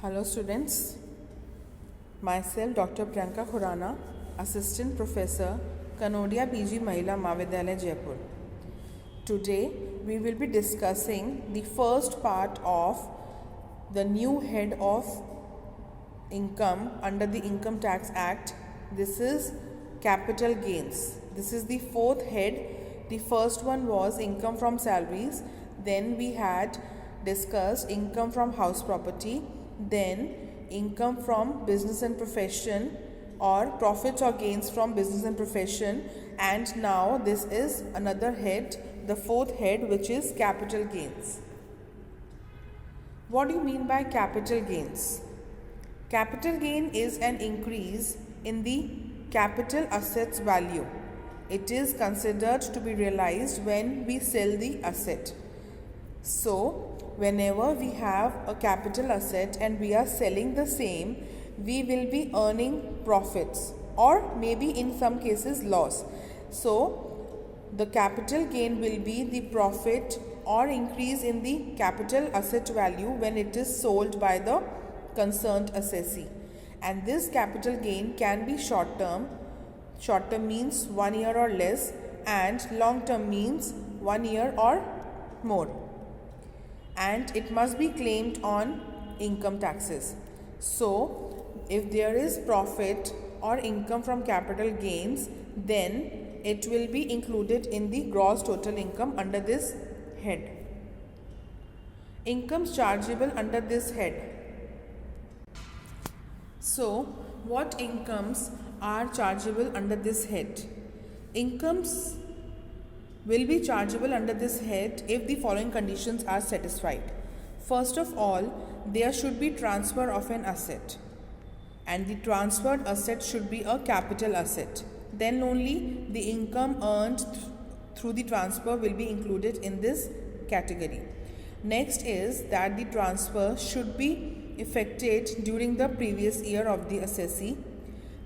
Hello students, myself Dr. Priyanka Khurana, Assistant Professor, Kanodia PG Mahila Mahavidyalaya Jaipur. Today we will be discussing the first part of the new head of income under the Income Tax Act. This is capital gains. This is the fourth head. The first one was income from salaries. Then we had discussed income from house property. Then income from business and profession, or profits or gains from business and profession, and now this is another head, the fourth head, which is capital gains. What do you mean by capital gains? Capital gain is an increase in the capital assets value. It is considered to be realized when we sell the asset. So whenever we have a capital asset and we are selling the same, we will be earning profits or maybe in some cases loss. So the capital gain will be the profit or increase in the capital asset value when it is sold by the concerned assessee. And this capital gain can be short term. Short term means 1 year or less, and long term means 1 year or more. And it must be claimed on income taxes. So if there is profit or income from capital gains, then it will be included in the gross total income under this head. Incomes chargeable under this head. So what incomes are chargeable under this head? Incomes will be chargeable under this head if the following conditions are satisfied. First of all, there should be transfer of an asset, and the transferred asset should be a capital asset. Then only the income earned through the transfer will be included in this category. Next is that the transfer should be effected during the previous year of the assessee.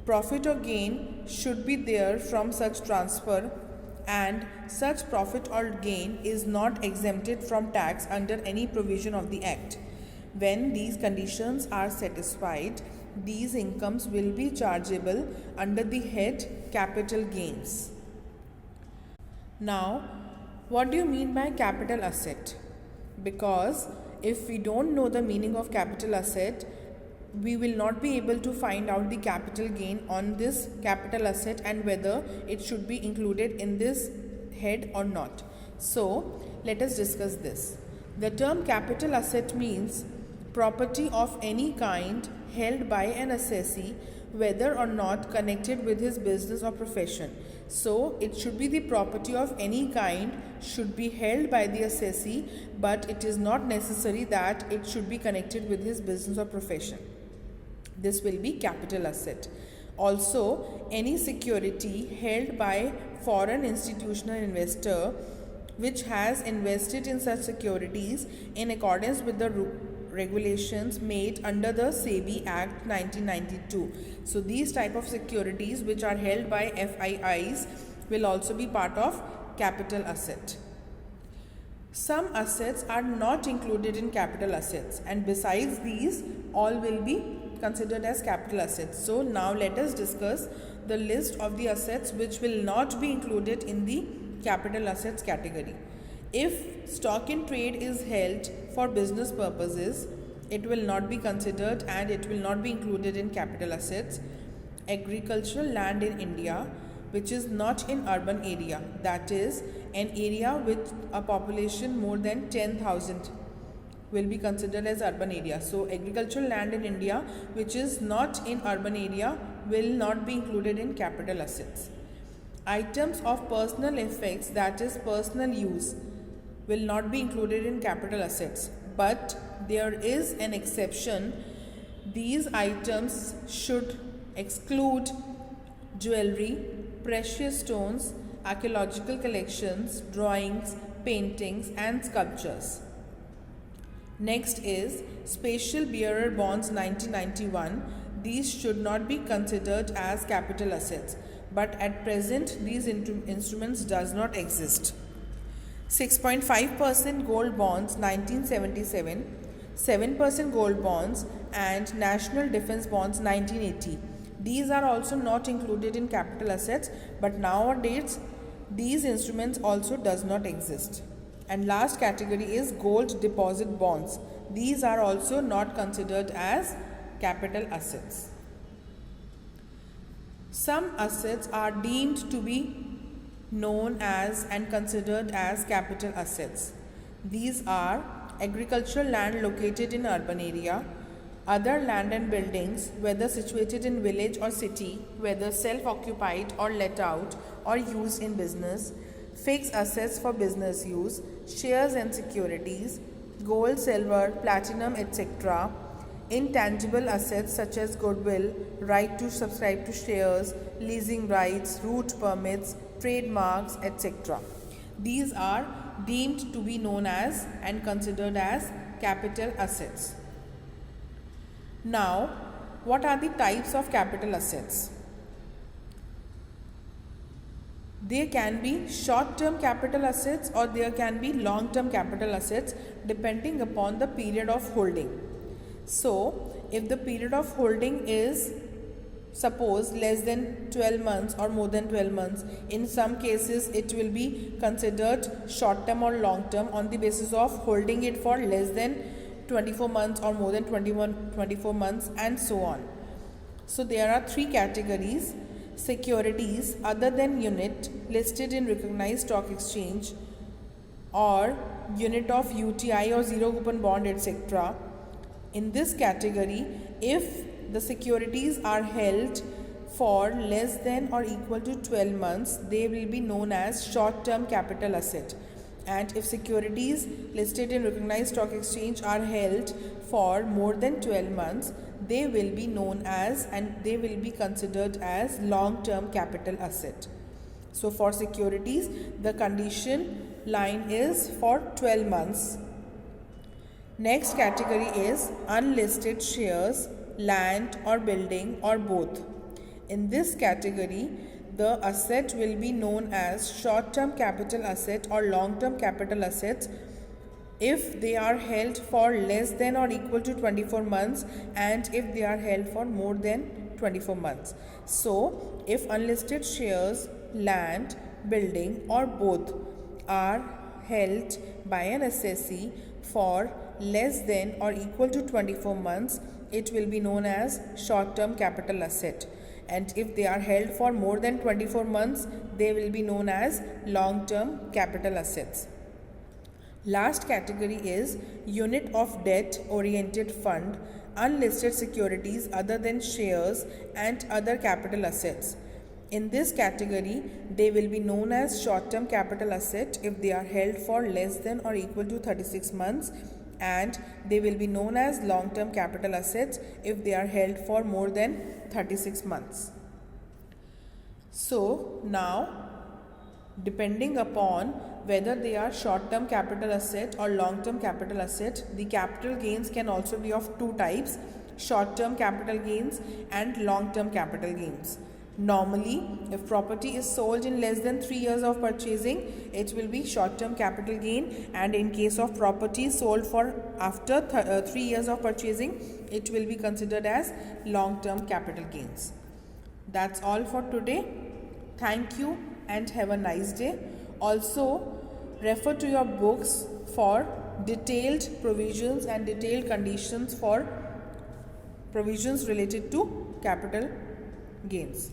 Profit or gain should be there from such transfer, and such profit or gain is not exempted from tax under any provision of the Act. When these conditions are satisfied, these incomes will be chargeable under the head capital gains. Now, what do you mean by capital asset? Because if we don't know the meaning of capital asset, we will not be able to find out the capital gain on this capital asset and whether it should be included in this head or not. So let us discuss this. The term capital asset means property of any kind held by an assessee, whether or not connected with his business or profession. So it should be the property of any kind should be held by the assessee, but it is not necessary that it should be connected with his business or profession. This will be capital asset. Also, any security held by foreign institutional investor which has invested in such securities in accordance with the regulations made under the SEBI Act 1992. So these type of securities which are held by FIIs will also be part of capital asset. Some assets are not included in capital assets, and besides these, all will be considered as capital assets. So now let us discuss the list of the assets which will not be included in the capital assets category. If stock in trade is held for business purposes, it will not be considered and it will not be included in capital assets. Agricultural land in India which is not in urban area, that is an area with a population more than 10,000, will be considered as urban area. So agricultural land in India which is not in urban area will not be included in capital assets. Items of personal effects, that is personal use, will not be included in capital assets, but there is an exception. These items should exclude jewelry, precious stones, archaeological collections, drawings, paintings and sculptures. Next is Special Bearer Bonds 1991. These should not be considered as capital assets, but at present these instruments does not exist. 6.5% gold bonds 1977, 7% gold bonds, and national defense bonds 1980. These are also not included in capital assets, but nowadays these instruments also does not exist. And last category is gold deposit bonds. These are also not considered as capital assets. Some assets are deemed to be known as and considered as capital assets. These are agricultural land located in urban area, other land and buildings, whether situated in village or city, whether self-occupied or let out or used in business, fixed assets for business use, shares and securities, gold, silver, platinum, etc., intangible assets such as goodwill, right to subscribe to shares, leasing rights, route permits, trademarks, etc. These are deemed to be known as and considered as capital assets. Now, what are the types of capital assets? There can be short-term capital assets or there can be long-term capital assets depending upon the period of holding. So, if the period of holding is suppose less than 12 months or more than 12 months, in some cases it will be considered short-term or long-term on the basis of holding it for less than 24 months or more than 24 months and so on. So there are three categories: securities other than unit listed in recognized stock exchange or unit of UTI or zero coupon bond, etc. In this category, if the securities are held for less than or equal to 12 months, they will be known as short-term capital asset. And if securities listed in recognized stock exchange are held for more than 12 months, they will be known as and they will be considered as long-term capital asset. So for securities, the condition line is for 12 months. Next category is unlisted shares, land or building or both. In this category, the asset will be known as short-term capital asset or long-term capital assets if they are held for less than or equal to 24 months and if they are held for more than 24 months. So, if unlisted shares, land, building or both are held by an assessee for less than or equal to 24 months, it will be known as short-term capital asset. And if they are held for more than 24 months, they will be known as long-term capital assets. Last category is unit of debt oriented fund, unlisted securities other than shares and other capital assets. In this category, they will be known as short-term capital asset if they are held for less than or equal to 36 months, and they will be known as long-term capital assets if they are held for more than 36 months. So now, depending upon whether they are short-term capital asset or long-term capital asset, the capital gains can also be of two types: short-term capital gains and long-term capital gains. Normally, if property is sold in less than 3 years of purchasing, it will be short-term capital gain, and in case of property sold for after 3 years of purchasing, it will be considered as long-term capital gains. That's all for today. Thank you and have a nice day. Also, refer to your books for detailed provisions and detailed conditions for provisions related to capital gains.